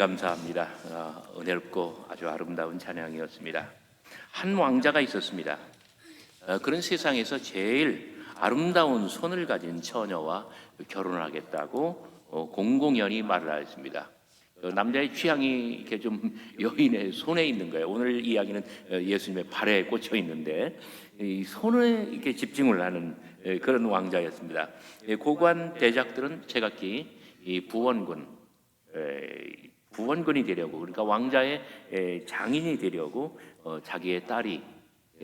감사합니다. 은혜롭고 아주 아름다운 찬양이었습니다. 한 왕자가 있었습니다. 그런 세상에서 제일 아름다운 손을 가진 처녀와 결혼을 하겠다고 공공연히 말을 하였습니다. 남자의 취향이 이렇게 좀 여인의 손에 있는 거예요. 오늘 이야기는 예수님의 발에 꽂혀 있는데 이 손에 이렇게 집중을 하는 그런 왕자였습니다. 고관 대작들은 제각기 이 부원군이 되려고, 그러니까 왕자의 장인이 되려고 자기의 딸이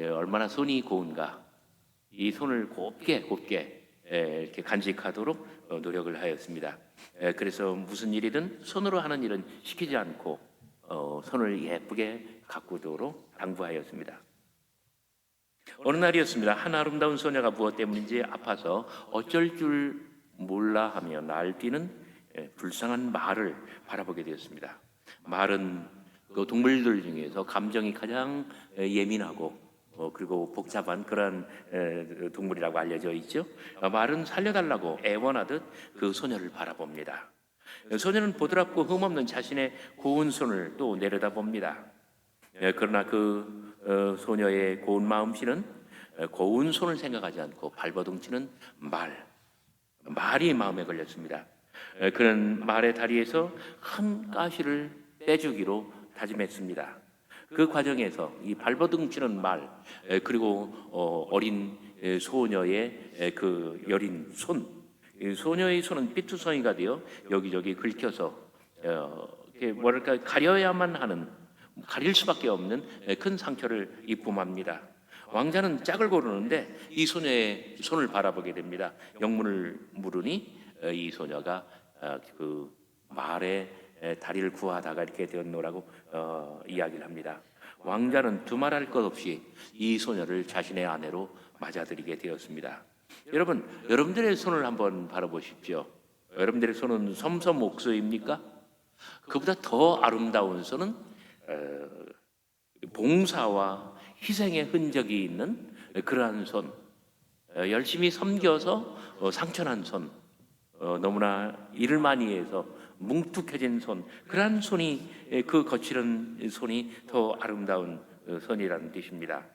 얼마나 손이 고운가 이 손을 곱게 이렇게 간직하도록 노력을 하였습니다. 그래서 무슨 일이든 손으로 하는 일은 시키지 않고 손을 예쁘게 가꾸도록 당부하였습니다. 어느 날이었습니다. 한 아름다운 소녀가 무엇 때문인지 아파서 어쩔 줄 몰라 하며 날뛰는 불쌍한 말을 바라보게 되었습니다. 말은 그 동물들 중에서 감정이 가장 예민하고 그리고 복잡한 그런 동물이라고 알려져 있죠. 말은 살려달라고 애원하듯 그 소녀를 바라봅니다. 소녀는 보드랍고 흠없는 자신의 고운 손을 또 내려다봅니다. 그러나 그 소녀의 고운 마음씨는 고운 손을 생각하지 않고 발버둥치는 말이 마음에 걸렸습니다. 그는 말의 다리에서 큰 가시를 빼주기로 다짐했습니다. 그 과정에서 이 발버둥치는 말 그리고 어린 소녀의 그 여린 손, 소녀의 손은 삐투성이가 되어 여기저기 긁혀서 뭐랄까 가려야만 하는, 가릴 수밖에 없는 큰 상처를 입음합니다. 왕자는 짝을 고르는데 이 소녀의 손을 바라보게 됩니다. 영문을 물으니 이 소녀가 그 말의 다리를 구하다가 이렇게 되었노라고 이야기를 합니다. 왕자는 두말할 것 없이 이 소녀를 자신의 아내로 맞아들이게 되었습니다. 여러분들의 손을 한번 바라보십시오. 여러분들의 손은 섬섬옥소입니까? 그보다 더 아름다운 손은 봉사와 희생의 흔적이 있는 그러한 손, 열심히 섬겨서 상처난 손, 너무나 일을 많이 해서 뭉툭해진 손, 그러한 손이, 그 거칠은 손이 더 아름다운 손이라는 뜻입니다.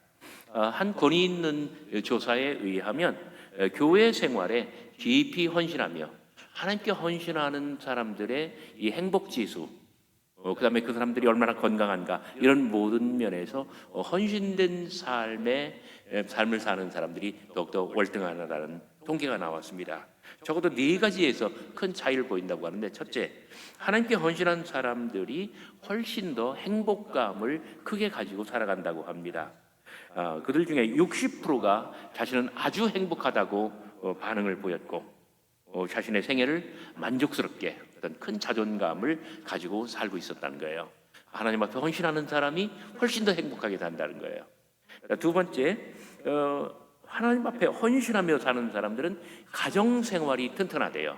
한 권위 있는 조사에 의하면 교회 생활에 깊이 헌신하며 하나님께 헌신하는 사람들의 이 행복지수, 그 다음에 그 사람들이 얼마나 건강한가, 이런 모든 면에서 헌신된 삶을 사는 사람들이 더욱더 월등하다는 통계가 나왔습니다. 적어도 4가지에서 큰 차이를 보인다고 하는데, 첫째, 하나님께 헌신한 사람들이 훨씬 더 행복감을 크게 가지고 살아간다고 합니다. 그들 중에 60%가 자신은 아주 행복하다고 반응을 보였고, 자신의 생애를 만족스럽게 어떤 큰 자존감을 가지고 살고 있었다는 거예요. 하나님 앞에 헌신하는 사람이 훨씬 더 행복하게 산다는 거예요. 두 번째, 하나님 앞에 헌신하며 사는 사람들은 가정생활이 튼튼하대요.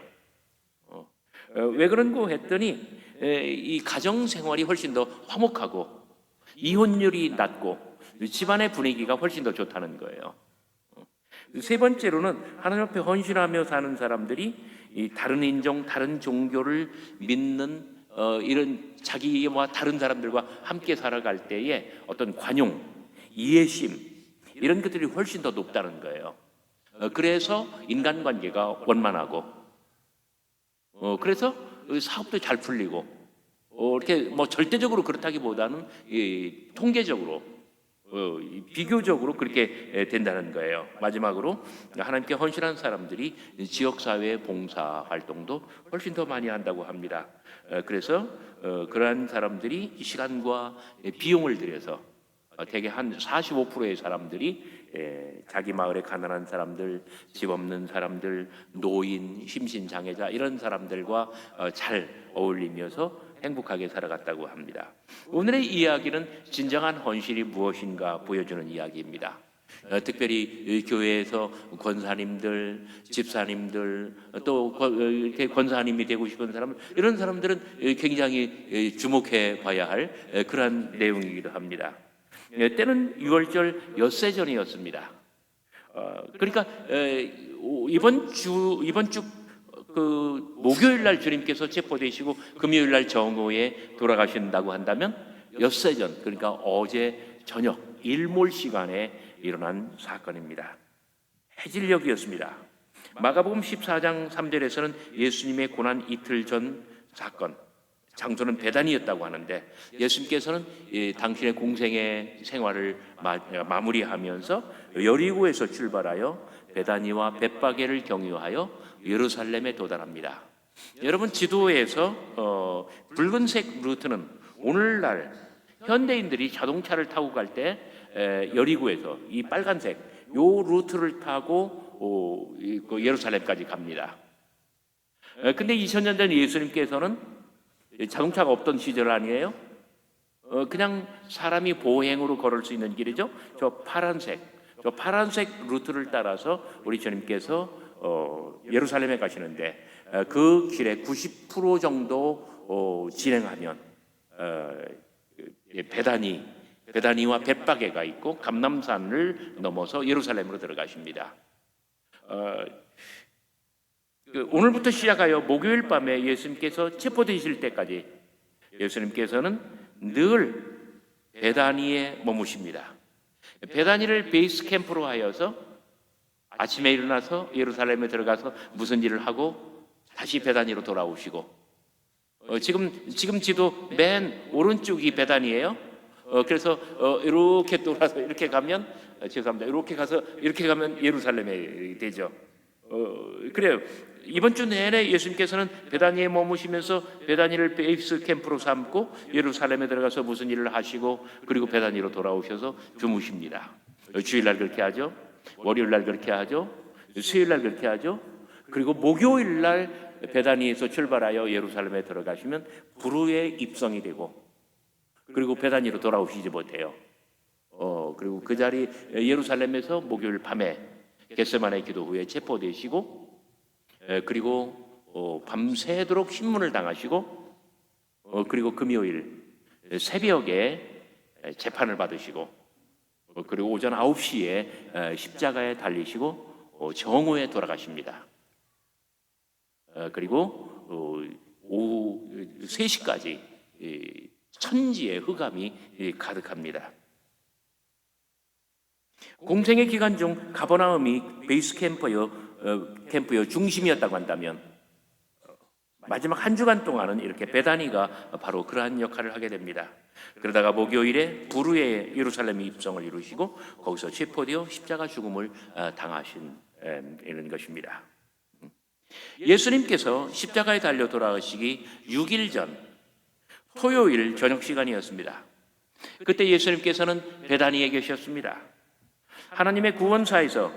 왜 그런고 했더니 이 가정생활이 훨씬 더 화목하고 이혼율이 낮고 집안의 분위기가 훨씬 더 좋다는 거예요. 세 번째로는 하나님 앞에 헌신하며 사는 사람들이 이 다른 인종, 다른 종교를 믿는 이런 자기와 다른 사람들과 함께 살아갈 때에 어떤 관용, 이해심, 이런 것들이 훨씬 더 높다는 거예요. 그래서 인간관계가 원만하고, 그래서 사업도 잘 풀리고, 이렇게 뭐 절대적으로 그렇다기보다는 통계적으로, 비교적으로 그렇게 된다는 거예요. 마지막으로 하나님께 헌신한 사람들이 지역사회 봉사 활동도 훨씬 더 많이 한다고 합니다. 그래서 그러한 사람들이 시간과 비용을 들여서 대개 한 45%의 사람들이 자기 마을에 가난한 사람들, 집 없는 사람들, 노인, 심신장애자, 이런 사람들과 잘 어울리면서 행복하게 살아갔다고 합니다. 오늘의 이야기는 진정한 헌신이 무엇인가 보여주는 이야기입니다. 특별히 교회에서 권사님들, 집사님들, 또 이렇게 권사님이 되고 싶은 사람, 이런 사람들은 굉장히 주목해 봐야 할 그러한 내용이기도 합니다. 때는 6월절 엿새 전이었습니다. 그러니까 이번 주 그 목요일 날 주님께서 체포되시고 금요일 날 정오에 돌아가신다고 한다면 엿새 전, 그러니까 어제 저녁 일몰 시간에 일어난 사건입니다. 해질녘이었습니다. 마가복음 14장 3절에서는 예수님의 고난 이틀 전 사건, 장소는 베다니였다고 하는데 예수님께서는 당신의 공생의 생활을 마무리하면서 여리고에서 출발하여 베다니와 벳바게를 경유하여 예루살렘에 도달합니다. 여러분, 지도에서 붉은색 루트는 오늘날 현대인들이 자동차를 타고 갈 때 여리고에서 이 빨간색 요 루트를 타고 예루살렘까지 갑니다. 근데 2000년 전 예수님께서는 자동차가 없던 시절 아니에요? 그냥 사람이 보행으로 걸을 수 있는 길이죠. 저 파란색 루트를 따라서 우리 주님께서 예루살렘에 가시는데 그 길에 90% 정도 진행하면 베다니와 벳바게가 있고 감람산을 넘어서 예루살렘으로 들어가십니다. 오늘부터 시작하여 목요일 밤에 예수님께서 체포되실 때까지 예수님께서는 늘 베다니에 머무십니다. 베다니를 베이스 캠프로 하여서 아침에 일어나서 예루살렘에 들어가서 무슨 일을 하고 다시 베다니로 돌아오시고, 지금 지도 맨 오른쪽이 베다니예요. 그래서 이렇게 돌아서 이렇게 가면 죄송합니다. 이렇게 가면 예루살렘에 되죠. 그래요. 이번 주 내내 예수님께서는 베다니에 머무시면서 베다니를 베이스 캠프로 삼고 예루살렘에 들어가서 무슨 일을 하시고 그리고 베다니로 돌아오셔서 주무십니다. 주일날 그렇게 하죠. 월요일날 그렇게 하죠. 수요일날 그렇게 하죠. 그리고 목요일날 베다니에서 출발하여 예루살렘에 들어가시면 불후에 입성이 되고 그리고 베다니로 돌아오시지 못해요. 그리고 그 자리 예루살렘에서 목요일 밤에 겟세마네 기도 후에 체포되시고 그리고 밤새도록 신문을 당하시고 그리고 금요일 새벽에 재판을 받으시고 그리고 오전 9시에 십자가에 달리시고 정오에 돌아가십니다. 그리고 오후 3시까지 천지의 흑암이 가득합니다. 공생의 기간 중 가버나움이 베이스 캠프의 중심이었다고 한다면 마지막 한 주간 동안은 이렇게 베다니가 바로 그러한 역할을 하게 됩니다. 그러다가 목요일에 불후에 예루살렘 입성을 이루시고 거기서 체포되어 십자가 죽음을 당하신 이런 것입니다. 예수님께서 십자가에 달려 돌아가시기 6일 전 토요일 저녁 시간이었습니다. 그때 예수님께서는 베다니에 계셨습니다. 하나님의 구원사에서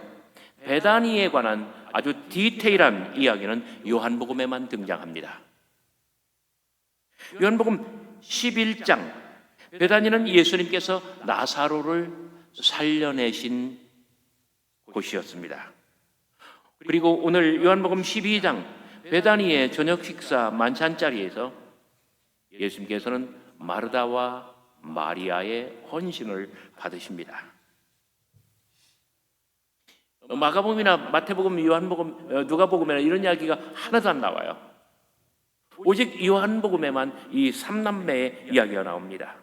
베다니에 관한 아주 디테일한 이야기는 요한복음에만 등장합니다. 요한복음 11장, 베다니는 예수님께서 나사로를 살려내신 곳이었습니다. 그리고 오늘 요한복음 12장 베다니의 저녁 식사 만찬자리에서 예수님께서는 마르다와 마리아의 헌신을 받으십니다. 마가복음이나 마태복음, 요한복음, 누가복음이나 이런 이야기가 하나도 안 나와요. 오직 요한복음에만 이 3남매의 이야기가 나옵니다.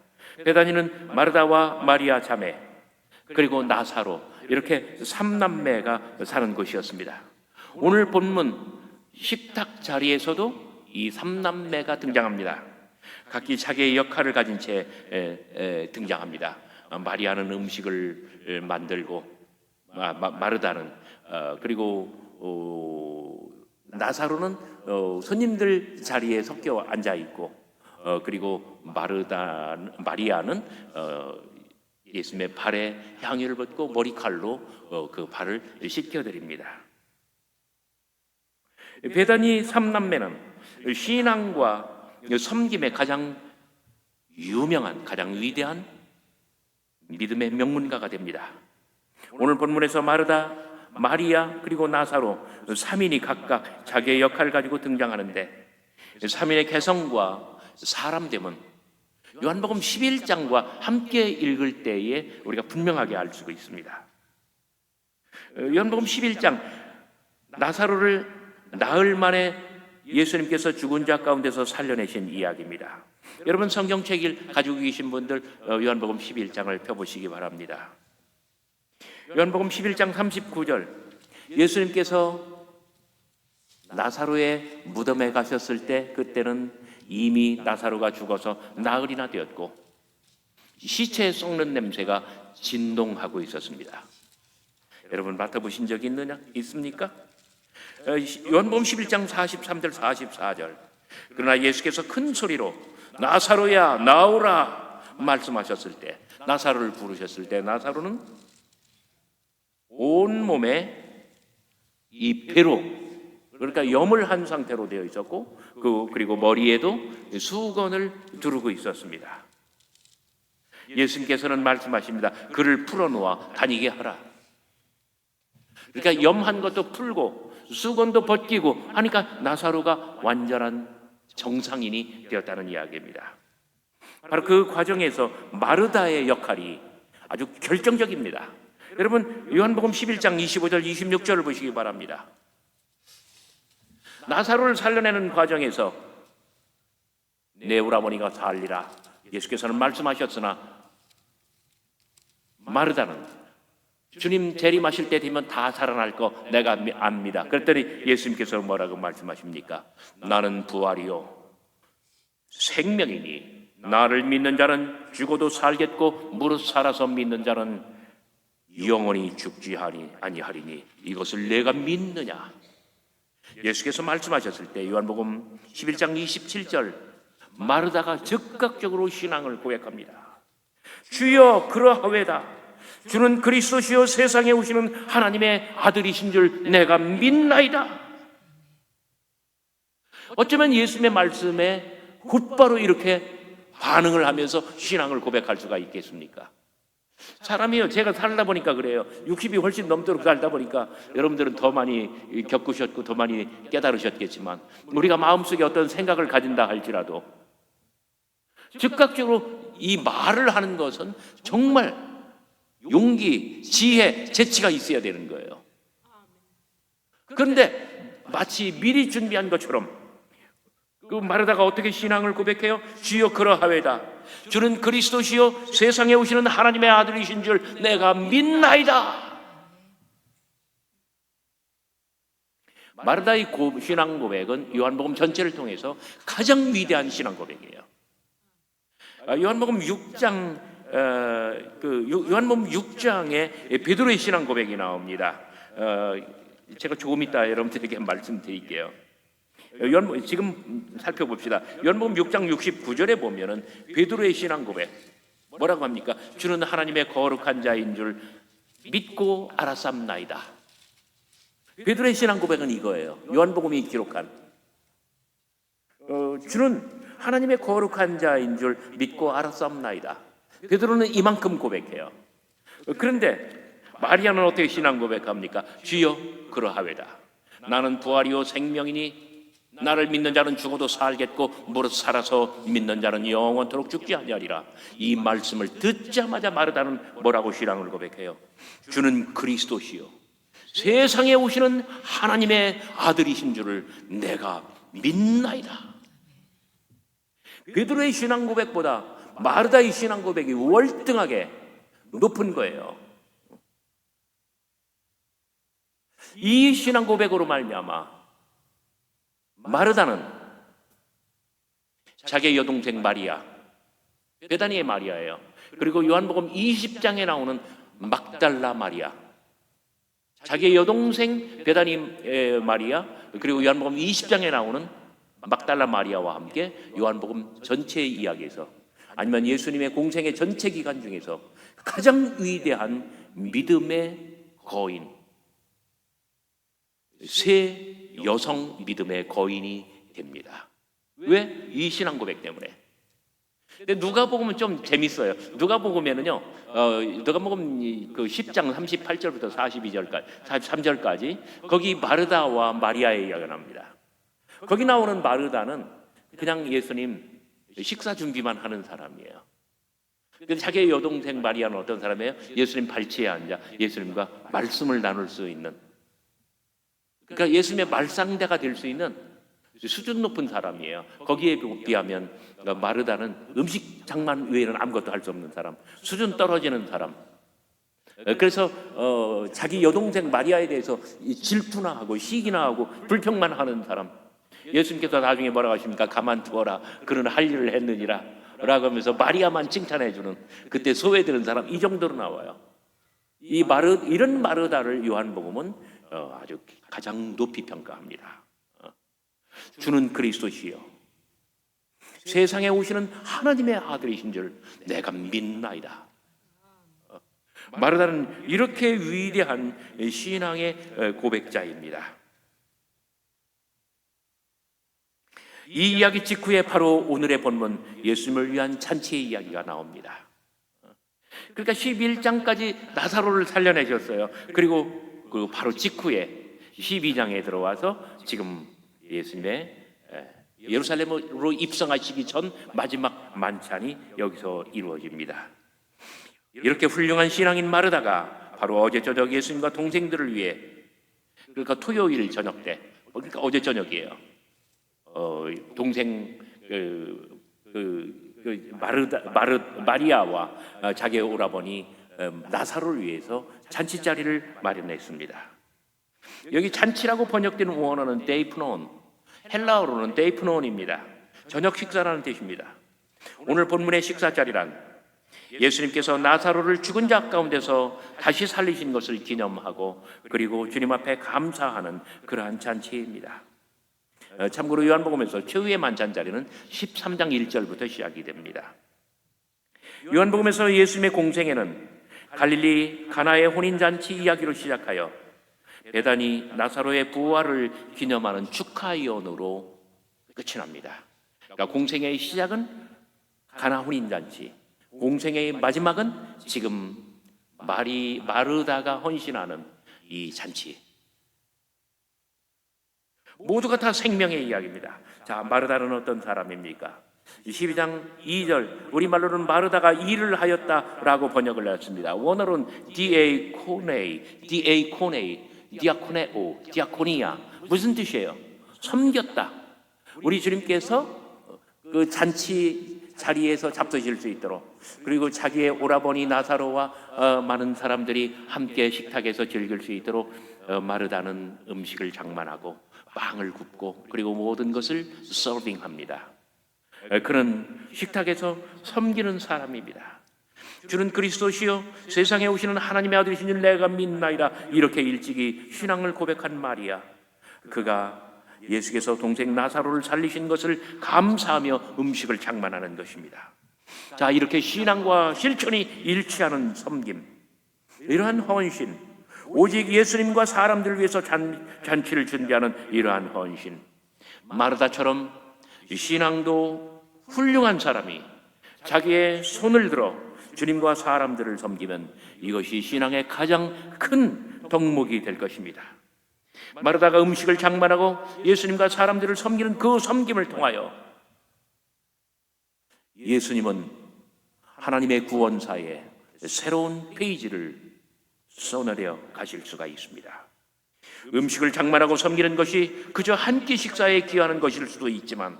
베다니는 마르다와 마리아 자매 그리고 나사로 이렇게 3남매가 사는 곳이었습니다. 오늘 본문 식탁 자리에서도 이 3남매가 등장합니다. 각기 자기의 역할을 가진 채 등장합니다. 마리아는 음식을 만들고 마르다는 그리고 나사로는 손님들 자리에 섞여 앉아 있고 그리고 마리아는 예수님의 발에 향유를 붓고 머리칼로 그 발을 씻겨드립니다. 베다니 3남매는 신앙과 섬김의 가장 유명한, 가장 위대한 믿음의 명문가가 됩니다. 오늘 본문에서 마르다, 마리아 그리고 나사로 3인이 각각 자기의 역할을 가지고 등장하는데 3인의 개성과 사람됨은 요한복음 11장과 함께 읽을 때에 우리가 분명하게 알 수가 있습니다. 요한복음 11장 나사로를 나흘 만에 예수님께서 죽은 자 가운데서 살려내신 이야기입니다. 여러분 성경책을 가지고 계신 분들 요한복음 11장을 펴보시기 바랍니다. 요한복음 11장 39절, 예수님께서 나사로의 무덤에 가셨을 때 그때는 이미 나사로가 죽어서 나흘이나 되었고 시체 썩는 냄새가 진동하고 있었습니다. 여러분 맡아보신 적이 있습니까? 요한복음 11장 43절 44절, 그러나 예수께서 큰 소리로 나사로야 나오라 말씀하셨을 때, 나사로를 부르셨을 때 나사로는 온몸에 이 폐로, 그러니까 염을 한 상태로 되어 있었고 그리고 머리에도 수건을 두르고 있었습니다. 예수님께서는 말씀하십니다. 그를 풀어놓아 다니게 하라. 그러니까 염한 것도 풀고 수건도 벗기고 하니까 나사로가 완전한 정상인이 되었다는 이야기입니다. 바로 그 과정에서 마르다의 역할이 아주 결정적입니다. 여러분 요한복음 11장 25절 26절을 보시기 바랍니다. 나사로를 살려내는 과정에서 내 오라버니가 살리라 예수께서는 말씀하셨으나 마르다는 주님 재림하실 때 되면 다 살아날 거 내가 압니다. 그랬더니 예수님께서 뭐라고 말씀하십니까? 나는 부활이요 생명이니 나를 믿는 자는 죽어도 살겠고 무릇 살아서 믿는 자는 영원히 죽지 아니하리니 이것을 내가 믿느냐? 예수께서 말씀하셨을 때 요한복음 11장 27절, 마르다가 즉각적으로 신앙을 고백합니다. 주여 그러하외다. 주는 그리스도시요 세상에 오시는 하나님의 아들이신 줄 내가 믿나이다. 어쩌면 예수님의 말씀에 곧바로 이렇게 반응을 하면서 신앙을 고백할 수가 있겠습니까? 사람이요, 제가 살다 보니까 그래요. 60이 훨씬 넘도록 살다 보니까 여러분들은 더 많이 겪으셨고 더 많이 깨달으셨겠지만, 우리가 마음속에 어떤 생각을 가진다 할지라도 즉각적으로 이 말을 하는 것은 정말 용기, 지혜, 재치가 있어야 되는 거예요. 그런데 마치 미리 준비한 것처럼 그 마르다가 어떻게 신앙을 고백해요? 주여 그러하외다. 주는 그리스도시요 세상에 오시는 하나님의 아들이신 줄 내가 믿나이다. 마르다의 신앙 고백은 요한복음 전체를 통해서 가장 위대한 신앙 고백이에요. 요한복음 6장 요한복음 6장에 베드로의 신앙 고백이 나옵니다. 제가 조금 이따 여러분들에게 말씀드릴게요. 지금 살펴봅시다. 요한복음 6장 69절에 보면은 베드로의 신앙 고백 뭐라고 합니까? 주는 하나님의 거룩한 자인 줄 믿고 알았삼나이다. 베드로의 신앙 고백은 이거예요. 요한복음이 기록한 주는 하나님의 거룩한 자인 줄 믿고 알았삼나이다. 베드로는 이만큼 고백해요. 그런데 마리아는 어떻게 신앙 고백합니까? 주여 그러하외다. 나는 부활이요 생명이니 나를 믿는 자는 죽어도 살겠고 무릇 살아서 믿는 자는 영원토록 죽지 아니하리라. 이 말씀을 듣자마자 마르다는 뭐라고 신앙을 고백해요? 주는 그리스도시요 세상에 오시는 하나님의 아들이신 줄을 내가 믿나이다. 베드로의 신앙 고백보다 마르다의 신앙 고백이 월등하게 높은 거예요. 이 신앙 고백으로 말미암아 마르다는 자기의 여동생 마리아, 베다니의 마리아예요. 그리고 요한복음 20장에 나오는 막달라 마리아, 자기의 여동생 베다니 마리아, 그리고 요한복음 20장에 나오는 막달라 마리아와 함께 요한복음 전체의 이야기에서, 아니면 예수님의 공생의 전체 기간 중에서 가장 위대한 믿음의 거인, 세 여성 믿음의 거인이 됩니다. 왜? 이 신앙 고백 때문에. 근데 누가복음은 좀 재밌어요. 누가복음에는요, 누가복음 그 10장 38절부터 42절까지, 43절까지 거기 마르다와 마리아의 이야기가 나옵니다. 거기 나오는 마르다는 그냥 예수님 식사 준비만 하는 사람이에요. 근데 자기의 여동생 마리아는 어떤 사람이에요? 예수님 발치에 앉아 예수님과 말씀을 나눌 수 있는 그러니까 예수님의 말상대가 될 수 있는 수준 높은 사람이에요. 거기에 비하면 마르다는 음식 장만 외에는 아무것도 할 수 없는 사람, 수준 떨어지는 사람. 그래서 자기 여동생 마리아에 대해서 질투나 하고 시기나 하고 불평만 하는 사람. 예수님께서 나중에 뭐라고 하십니까? 가만두어라, 그는 할 일을 했느니라 라고 하면서 마리아만 칭찬해 주는, 그때 소외되는 사람. 이 정도로 나와요. 이런 마르다를 요한복음은 아주 가장 높이 평가합니다. 주는 그리스도시요 세상에 오시는 하나님의 아들이신 줄 내가 믿나이다. 마르다는 이렇게 위대한 신앙의 고백자입니다. 이 이야기 직후에 바로 오늘의 본문 예수님을 위한 잔치의 이야기가 나옵니다. 그러니까 11장까지 나사로를 살려내셨어요. 그리고 그 바로 직후에 12장에 들어와서 지금 예수님의 예루살렘으로 입성하시기 전 마지막 만찬이 여기서 이루어집니다. 이렇게 훌륭한 신앙인 마르다가 바로 어제 저녁 예수님과 동생들을 위해, 그러니까 토요일 저녁 때, 그러니까 어제 저녁이에요. 동생 마리아와 자기의 오라버니 나사로를 위해서 잔치 자리를 마련했습니다. 여기 잔치라고 번역되는 원어는 데이프논, 헬라어로는 데이프논입니다. 저녁 식사라는 뜻입니다. 오늘 본문의 식사 자리란 예수님께서 나사로를 죽은 자 가운데서 다시 살리신 것을 기념하고 그리고 주님 앞에 감사하는 그러한 잔치입니다. 참고로 요한복음에서 최후의 만찬 자리는 13장 1절부터 시작이 됩니다. 요한복음에서 예수님의 공생애는 갈릴리 가나의 혼인잔치 이야기로 시작하여 베다니 나사로의 부활을 기념하는 축하연으로 끝이 납니다. 그러니까 공생애의 시작은 가나 혼인잔치, 공생애의 마지막은 지금 마르다가 헌신하는 이 잔치. 모두가 다 생명의 이야기입니다. 자, 마르다는 어떤 사람입니까? 12장 2절, 우리말로는 마르다가 일을 하였다라고 번역을 했습니다. 원어로는 디아코네오, 디아코니아. 무슨 뜻이에요? 섬겼다. 우리 주님께서 그 잔치 자리에서 잡수실 수 있도록, 그리고 자기의 오라버니 나사로와 많은 사람들이 함께 식탁에서 즐길 수 있도록 마르다는 음식을 장만하고 빵을 굽고 그리고 모든 것을 서빙합니다. 그는 식탁에서 섬기는 사람입니다. 주는 그리스도시요 세상에 오시는 하나님의 아들이신 줄 내가 믿나이다. 이렇게 일찍이 신앙을 고백한 마리아, 그가 예수께서 동생 나사로를 살리신 것을 감사하며 음식을 장만하는 것입니다. 자, 이렇게 신앙과 실천이 일치하는 섬김, 이러한 헌신, 오직 예수님과 사람들을 위해서 잔치를 준비하는 이러한 헌신. 마르다처럼 신앙도 훌륭한 사람이 자기의 손을 들어 주님과 사람들을 섬기면 이것이 신앙의 가장 큰 덕목이 될 것입니다. 마르다가 음식을 장만하고 예수님과 사람들을 섬기는 그 섬김을 통하여 예수님은 하나님의 구원사에 새로운 페이지를 써내려 가실 수가 있습니다. 음식을 장만하고 섬기는 것이 그저 한 끼 식사에 기여하는 것일 수도 있지만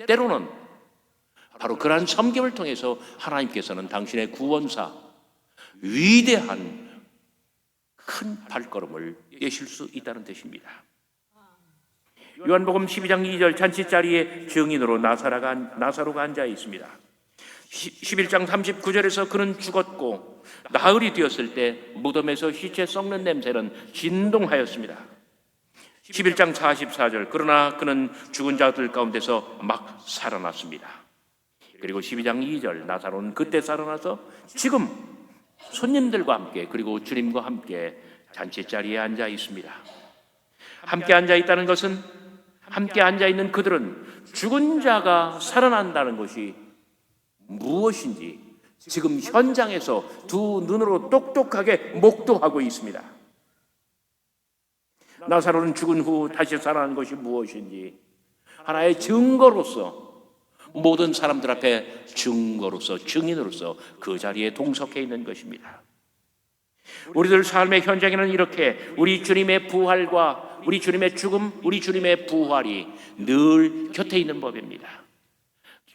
때로는 바로 그러한 섬김을 통해서 하나님께서는 당신의 구원사, 위대한 큰 발걸음을 떼실 수 있다는 뜻입니다. 요한복음 12장 2절 잔치자리에 증인으로 나사로가 앉아 있습니다. 11장 39절에서 그는 죽었고 나흘이 되었을 때 무덤에서 시체 썩는 냄새는 진동하였습니다. 11장 44절 그러나 그는 죽은 자들 가운데서 막 살아났습니다. 그리고 12장 2절 나사로는 그때 살아나서 지금 손님들과 함께 그리고 주님과 함께 잔치자리에 앉아 있습니다. 함께 앉아 있다는 것은 함께 앉아 있는 그들은 죽은 자가 살아난다는 것이 무엇인지 지금 현장에서 두 눈으로 똑똑하게 목도하고 있습니다. 나사로는 죽은 후 다시 살아난 것이 무엇인지 하나의 증거로서 모든 사람들 앞에 증거로서 증인으로서 그 자리에 동석해 있는 것입니다. 우리들 삶의 현장에는 이렇게 우리 주님의 부활과 우리 주님의 죽음, 우리 주님의 부활이 늘 곁에 있는 법입니다.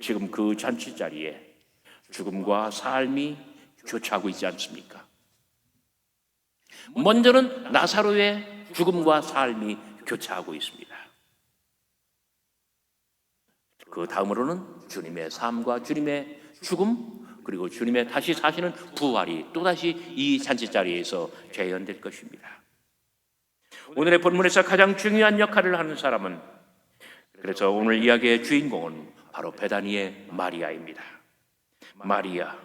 지금 그 잔치 자리에 죽음과 삶이 교차하고 있지 않습니까? 먼저는 나사로의 죽음과 삶이 교차하고 있습니다. 그 다음으로는 주님의 삶과 주님의 죽음, 그리고 주님의 다시 사시는 부활이 또다시 이 잔치자리에서 재현될 것입니다. 오늘의 본문에서 가장 중요한 역할을 하는 사람은, 그래서 오늘 이야기의 주인공은 바로 베다니의 마리아입니다. 마리아,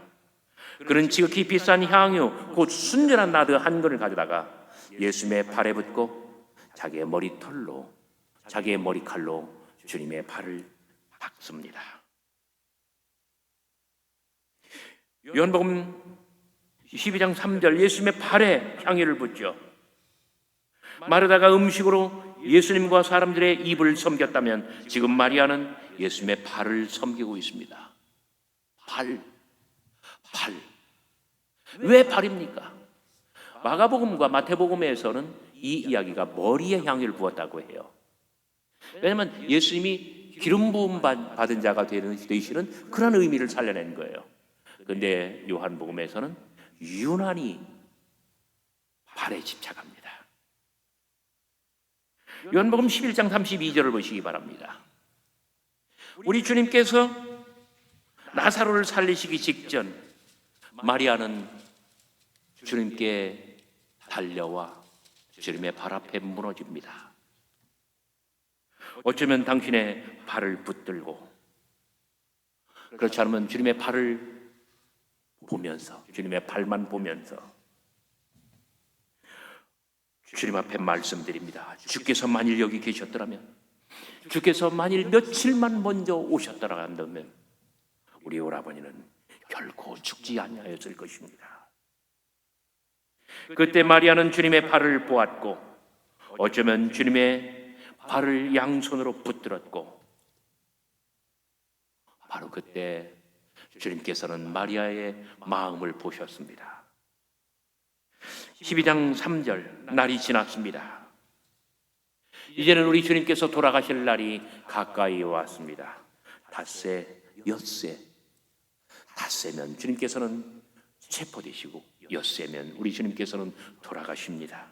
그는 지극히 비싼 향유 곧 순전한 나드 한 근을 가져다가 예수님의 발에 붓고 자기의 머리털로, 자기의 머리칼로 주님의 발을 닦습니다. 요한복음 12장 3절, 예수님의 발에 향유를 붓죠. 마르다가 음식으로 예수님과 사람들의 입을 섬겼다면 지금 마리아는 예수님의 발을 섬기고 있습니다. 발. 왜 발입니까? 마가복음과 마태복음에서는 이 이야기가 머리에 향유를 부었다고 해요. 왜냐하면 예수님이 기름 부음 받은 자가 되시는 그런 의미를 살려낸 거예요. 그런데 요한복음에서는 유난히 발에 집착합니다. 요한복음 11장 32절을 보시기 바랍니다. 우리 주님께서 나사로를 살리시기 직전 마리아는 주님께 달려와 주님의 발 앞에 무너집니다. 어쩌면 당신의 발을 붙들고, 그렇지 않으면 주님의 발을 보면서, 주님의 발만 보면서 주님 앞에 말씀드립니다. 주께서 만일 여기 계셨더라면, 주께서 만일 며칠만 먼저 오셨더라 한다면 우리 오라버니는 결코 죽지 아니하였을 것입니다. 그때 마리아는 주님의 발을 보았고, 어쩌면 주님의 발을 양손으로 붙들었고, 바로 그때 주님께서는 마리아의 마음을 보셨습니다. 12장 3절, 날이 지났습니다. 이제는 우리 주님께서 돌아가실 날이 가까이 왔습니다. 닷새, 엿새, 닷새면 주님께서는 체포되시고 엿새면 우리 주님께서는 돌아가십니다.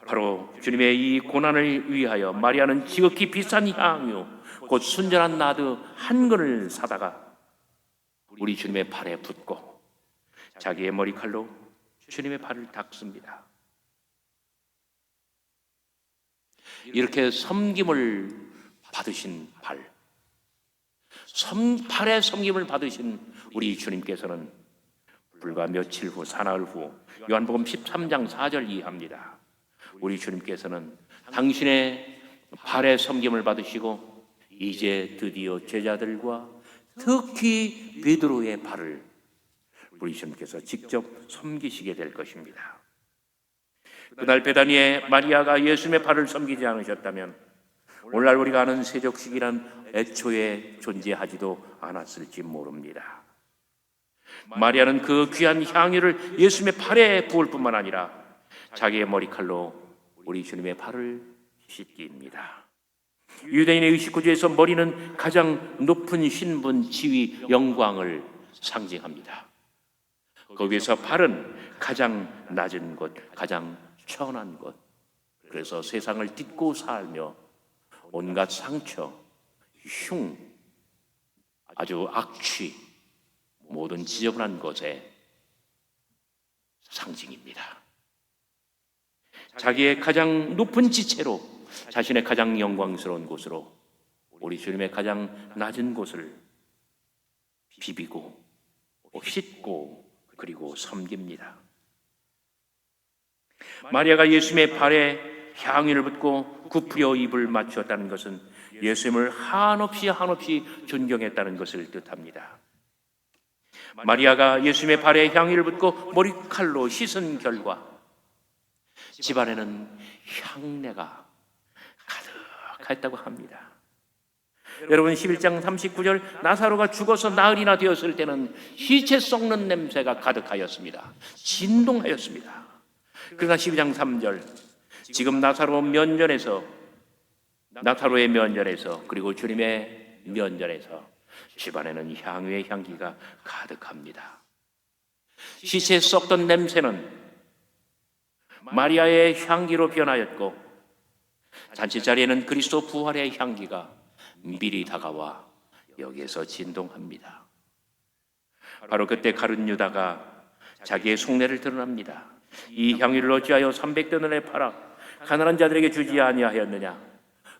바로 주님의 이 고난을 위하여 마리아는 지극히 비싼 향유 곧 순전한 나드 한 근을 사다가 우리 주님의 발에 붓고 자기의 머리칼로 주님의 발을 닦습니다. 이렇게 섬김을 받으신 발의 섬김을 받으신 우리 주님께서는 불과 며칠 후, 사나흘 후, 요한복음 13장 4절 이해합니다. 우리 주님께서는 당신의 발의 섬김을 받으시고 이제 드디어 제자들과 특히 베드로의 발을 우리 주님께서 직접 섬기시게 될 것입니다. 그날 베다니에 마리아가 예수님의 발을 섬기지 않으셨다면 오늘날 우리가 아는 세족식이란 애초에 존재하지도 않았을지 모릅니다. 마리아는 그 귀한 향유를 예수님의 발에 부을 뿐만 아니라 자기의 머리칼로 우리 주님의 발을 씻깁니다. 유대인의 의식구조에서 머리는 가장 높은 신분, 지위, 영광을 상징합니다. 거기에서 발은 가장 낮은 곳, 가장 천한 것. 그래서 세상을 딛고 살며 온갖 상처, 흉, 아주 악취, 모든 지저분한 것의 상징입니다. 자기의 가장 높은 지체로 자신의 가장 영광스러운 곳으로 우리 주님의 가장 낮은 곳을 비비고 씻고 그리고 섬깁니다. 마리아가 예수님의 발에 향유를 붓고 굽으려 입을 맞추었다는 것은 예수님을 한없이 존경했다는 것을 뜻합니다. 마리아가 예수님의 발에 향유를 붓고 머리칼로 씻은 결과 집안에는 향내가 가득했다고 합니다. 여러분 11장 39절, 나사로가 죽어서 나흘이나 되었을 때는 시체 썩는 냄새가 가득하였습니다. 진동하였습니다. 그러나 12장 3절, 지금 나사로의 면전에서 그리고 주님의 면전에서 집안에는 향유의 향기가 가득합니다. 시체에 썩던 냄새는 마리아의 향기로 변하였고, 잔치자리에는 그리스도 부활의 향기가 미리 다가와 여기에서 진동합니다. 바로 그때 가룟 유다가 자기의 속내를 드러납니다. 이 향유를 어찌하여 300데나리온에 팔아 가난한 자들에게 주지 아니하였느냐?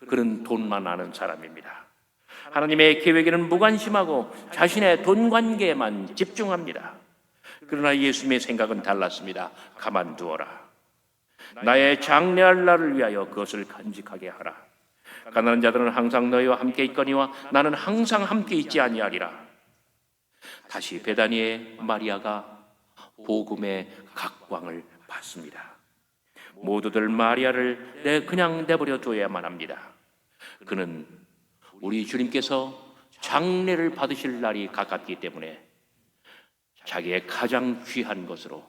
그는 돈만 아는 사람입니다. 하나님의 계획에는 무관심하고 자신의 돈 관계에만 집중합니다. 그러나 예수님의 생각은 달랐습니다. 가만두어라. 나의 장래할 날을 위하여 그것을 간직하게 하라. 가난한 자들은 항상 너희와 함께 있거니와 나는 항상 함께 있지 아니하리라. 다시 베다니의 마리아가 복음의 각광을 받습니다. 모두들 마리아를 그냥 내버려 둬야만 합니다. 그는 우리 주님께서 장례를 받으실 날이 가깝기 때문에 자기의 가장 귀한 것으로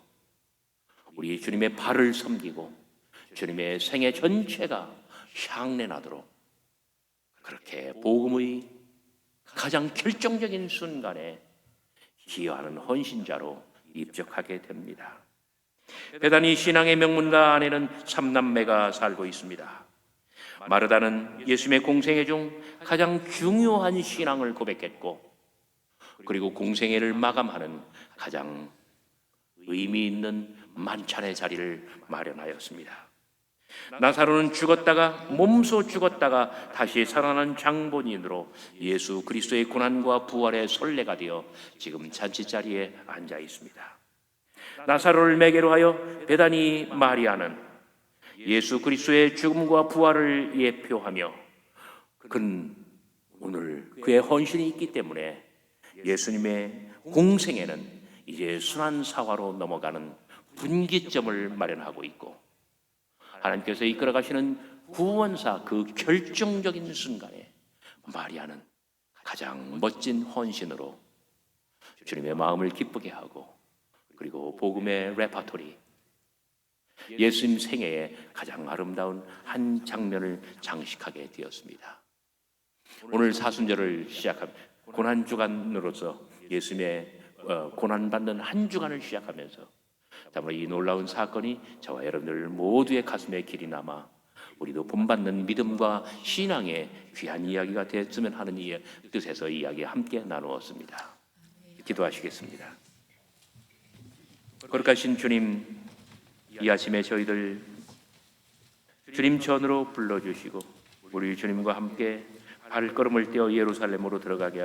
우리 주님의 발을 섬기고 주님의 생애 전체가 향내 나도록 그렇게 복음의 가장 결정적인 순간에 기여하는 헌신자로 입적하게 됩니다. 베다니 신앙의 명문가 안에는 3남매가 살고 있습니다. 마르다는 예수님의 공생애 중 가장 중요한 신앙을 고백했고, 그리고 공생애를 마감하는 가장 의미 있는 만찬의 자리를 마련하였습니다. 나사로는 몸소 죽었다가 다시 살아난 장본인으로 예수 그리스도의 고난과 부활의 선례가 되어 지금 잔치자리에 앉아 있습니다. 나사로를 매개로 하여 베다니 마리아는 예수 그리스도의 죽음과 부활을 예표하며, 그는 오늘 그의 헌신이 있기 때문에 예수님의 공생애는 이제 순환사화로 넘어가는 분기점을 마련하고 있고, 하나님께서 이끌어 가시는 구원사 그 결정적인 순간에 마리아는 가장 멋진 헌신으로 주님의 마음을 기쁘게 하고, 그리고 복음의 레파토리, 예수님 생애의 가장 아름다운 한 장면을 장식하게 되었습니다. 오늘 사순절을 시작한 고난주간으로서 예수님의 고난받는 한 주간을 시작하면서 정말 이 놀라운 사건이 저와 여러분들 모두의 가슴에 길이 남아 우리도 본받는 믿음과 신앙의 귀한 이야기가 됐으면 하는 뜻에서 이야기 함께 나누었습니다. 기도하시겠습니다. 거룩하신 주님, 이 아침에 저희들 주님 전으로 불러주시고 우리 주님과 함께 발걸음을 떼어 예루살렘으로 들어가게 하여